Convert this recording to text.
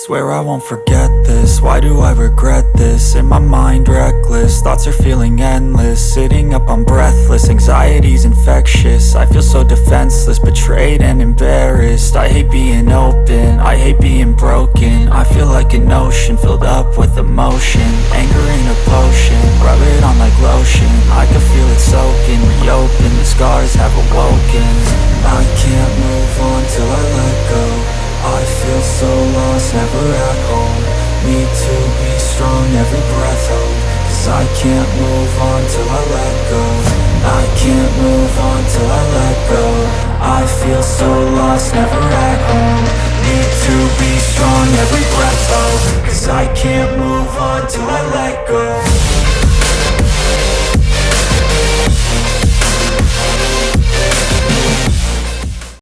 Swear I won't forget this, why do I regret this? In my mind reckless, thoughts are feeling endless. Sitting up I'm breathless, anxiety's infectious. I feel so defenseless, betrayed and embarrassed. I hate being open, I hate being broken. I feel like an ocean filled up with emotion. Anger ain't a potion, rub it on like lotion. I can feel it soaking, reopen, the scars have awoken. I can't move on till I let go. I feel so lost, never at home. Need to be strong, every breath hold. Cause I can't move on till I let go. I can't move on till I let go. I feel so lost, never at home. Need to be strong, every breath hold. Cause I can't move on till I let go.